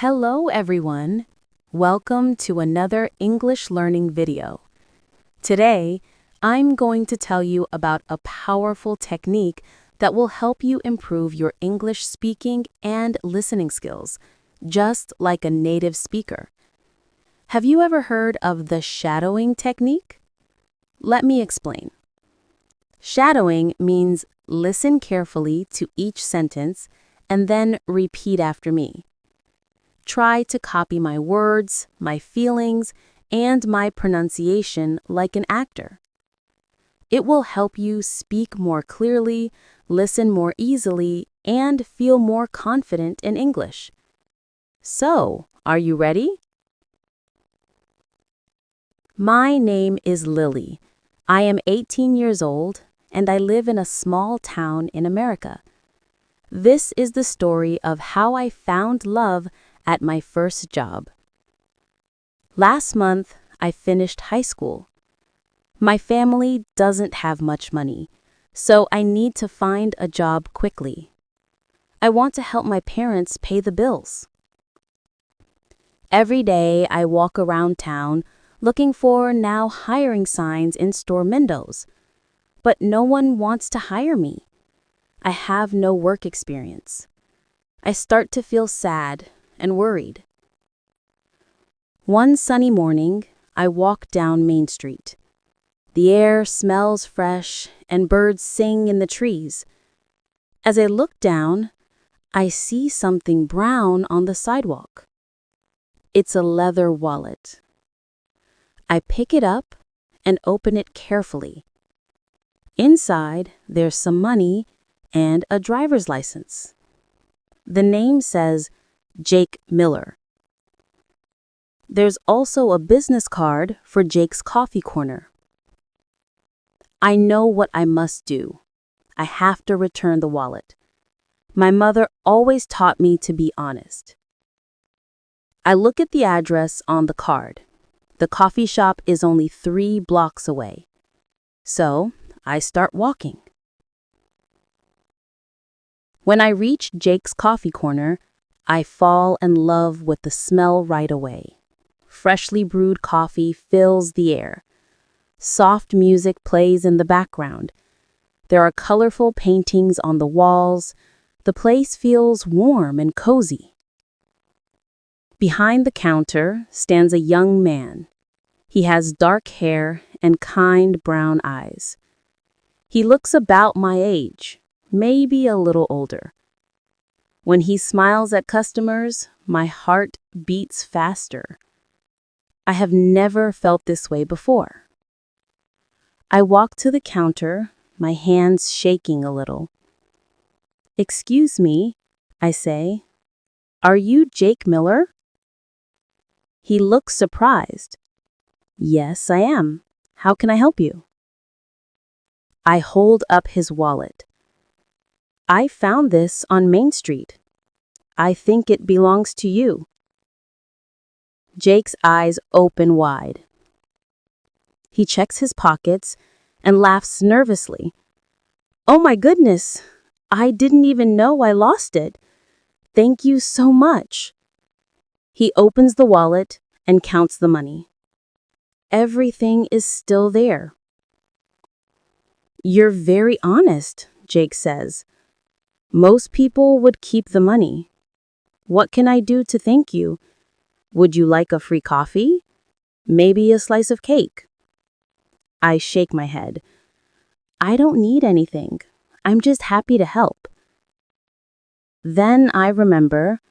Hello everyone. Welcome to another English learning video. Today, I'm going to tell you about a powerful technique that will help you improve your English speaking and listening skills, just like a native speaker. Have you ever heard of the shadowing technique? Let me explain. Shadowing means listen carefully to each sentence and then repeat after me. Try to copy my words, my feelings, and my pronunciation like an actor. It will help you speak more clearly, listen more easily, and feel more confident in English. So, are you ready? My name is Lily. I am 18 years old, and I live in a small town in America. This is the story of how I found love at my first job. Last month, I finished high school. My family doesn't have much money, so I need to find a job quickly. I want to help my parents pay the bills. Every day, I walk around town looking for now hiring signs in store windows, but no one wants to hire me. I have no work experience. I start to feel sad and worried. One sunny morning, I walk down Main Street. The air smells fresh and birds sing in the trees. As I look down, I see something brown on the sidewalk. It's a leather wallet. I pick it up and open it carefully. Inside, there's some money and a driver's license. The name says Jake Miller. There's also a business card for Jake's Coffee Corner. I know what I must do. I have to return the wallet. My mother always taught me to be honest. I look at the address on the card. The coffee shop is only 3 blocks away. So, I start walking. When I reach Jake's Coffee Corner, I fall in love with the smell right away. Freshly brewed coffee fills the air. Soft music plays in the background. There are colorful paintings on the walls. The place feels warm and cozy. Behind the counter stands a young man. He has dark hair and kind brown eyes. He looks about my age, maybe a little older. When he smiles at customers, my heart beats faster. I have never felt this way before. I walk to the counter, my hands shaking a little. "Excuse me," I say. "Are you Jake Miller?" He looks surprised. "Yes, I am. How can I help you?" I hold up his wallet. "I found this on Main Street. I think it belongs to you." Jake's eyes open wide. He checks his pockets and laughs nervously. "Oh my goodness, I didn't even know I lost it. Thank you so much." He opens the wallet and counts the money. Everything is still there. "You're very honest," Jake says. "Most people would keep the money. What can I do to thank you? Would you like a free coffee? Maybe a slice of cake?" I shake my head. "I don't need anything. I'm just happy to help." Then I remember,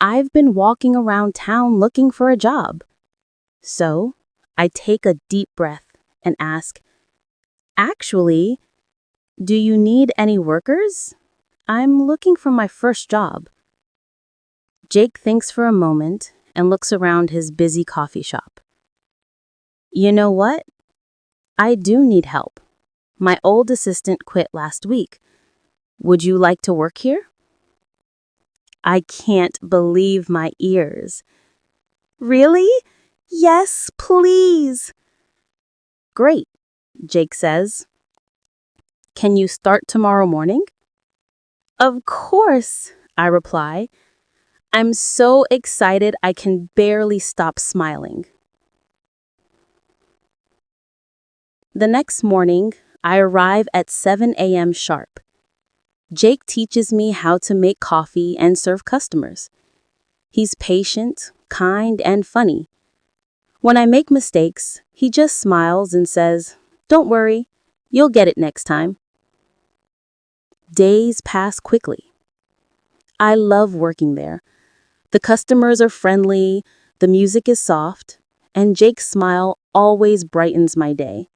I've been walking around town looking for a job. So, I take a deep breath and ask, "Actually, do you need any workers? I'm looking for my first job." Jake thinks for a moment and looks around his busy coffee shop. "You know what? I do need help. My old assistant quit last week. Would you like to work here?" I can't believe my ears. "Really? Yes, please." "Great," Jake says. "Can you start tomorrow morning?" "Of course," I reply. I'm so excited I can barely stop smiling. The next morning, I arrive at 7 a.m. sharp. Jake teaches me how to make coffee and serve customers. He's patient, kind, and funny. When I make mistakes, he just smiles and says, "Don't worry, you'll get it next time." Days pass quickly. I love working there. The customers are friendly, the music is soft, and Jake's smile always brightens my day.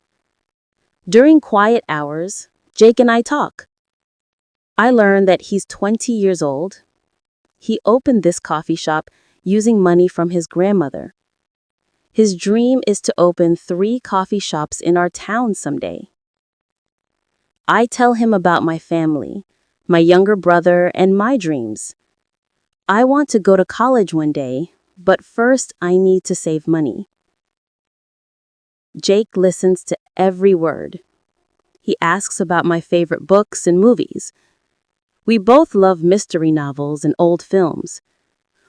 During quiet hours, Jake and I talk. I learn that he's 20 years old. He opened this coffee shop using money from his grandmother. His dream is to open 3 coffee shops in our town someday. I tell him about my family, my younger brother, and my dreams. I want to go to college one day, but first I need to save money. Jake listens to every word. He asks about my favorite books and movies. We both love mystery novels and old films.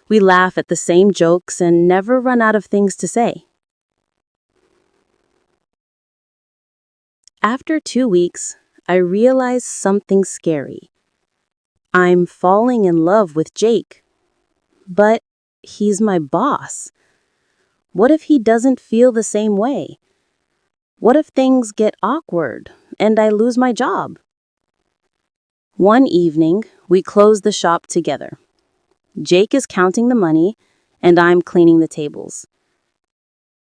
We laugh at the same jokes and never run out of things to say. After 2 weeks, I realize something scary. I'm falling in love with Jake. But he's my boss. What if he doesn't feel the same way? What if things get awkward and I lose my job? One evening, we close the shop together. Jake is counting the money, and I'm cleaning the tables.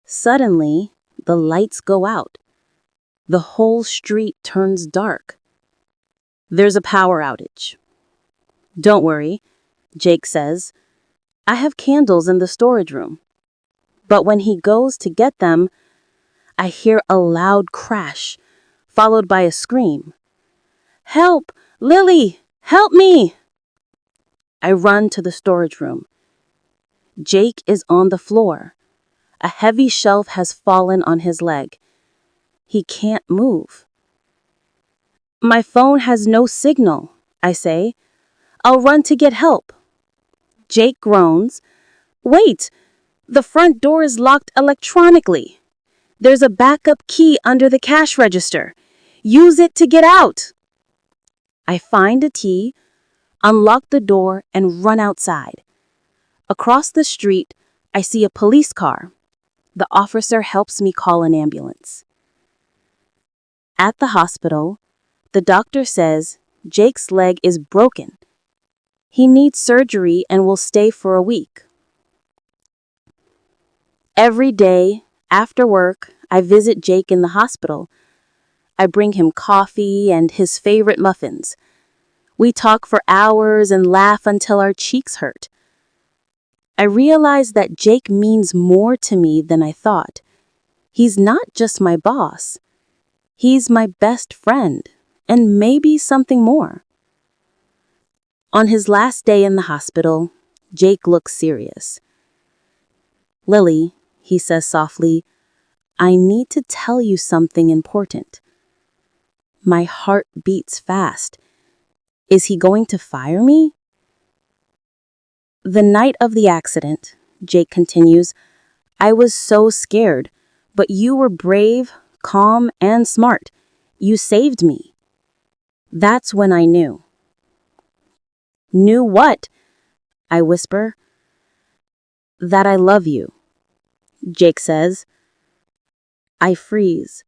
Suddenly, the lights go out. The whole street turns dark. There's a power outage. "Don't worry," Jake says. "I have candles in the storage room." But when he goes to get them, I hear a loud crash, followed by a scream. "Help! Lily! Help me!" I run to the storage room. Jake is on the floor. A heavy shelf has fallen on his leg. He can't move. "My phone has no signal," I say. "I'll run to get help." Jake groans. "Wait! The front door is locked electronically. There's a backup key under the cash register. Use it to get out." I find a key, unlock the door, and run outside. Across the street, I see a police car. The officer helps me call an ambulance. At the hospital, the doctor says Jake's leg is broken. He needs surgery and will stay for a week. Every day, after work, I visit Jake in the hospital. I bring him coffee and his favorite muffins. We talk for hours and laugh until our cheeks hurt. I realize that Jake means more to me than I thought. He's not just my boss. He's my best friend, and maybe something more. On his last day in the hospital, Jake looks serious. "Lily," he says softly, "I need to tell you something important." My heart beats fast. Is he going to fire me? "The night of the accident," Jake continues, "I was so scared, but you were brave, calm, and smart. You saved me." That's when I knew. "Knew what?" I whisper. "That I love you," Jake says. I freeze.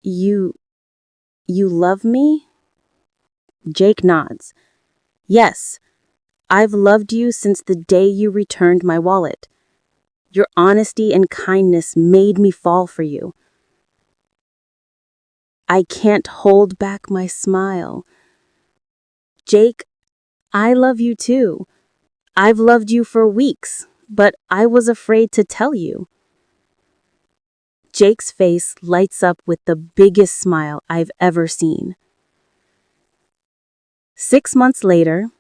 You love me?" Jake nods. "Yes, I've loved you since the day you returned my wallet. Your honesty and kindness made me fall for you." I can't hold back my smile. "Jake, I love you too. I've loved you for weeks, but I was afraid to tell you." Jake's face lights up with the biggest smile I've ever seen. 6 months later,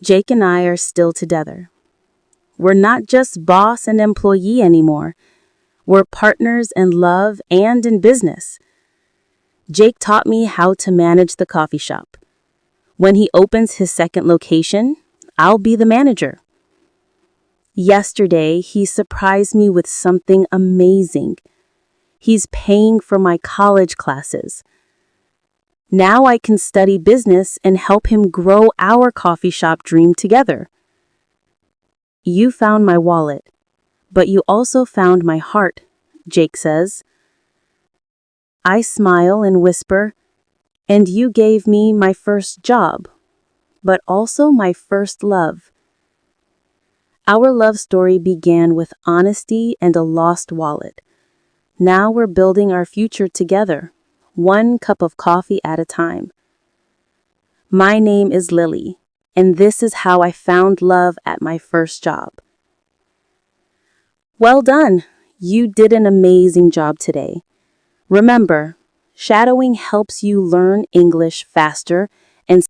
Jake and I are still together. We're not just boss and employee anymore. We're partners in love and in business. Jake taught me how to manage the coffee shop. When he opens his second location, I'll be the manager. Yesterday, he surprised me with something amazing. He's paying for my college classes. Now I can study business and help him grow our coffee shop dream together. You found my wallet, but you also found my heart, Jake says. I smile and whisper, and you gave me my first job, but also my first love. Our love story began with honesty and a lost wallet. Now we're building our future together, one cup of coffee at a time. My name is Lily, and this is how I found love at my first job. Well done! You did an amazing job today. Remember, shadowing helps you learn English faster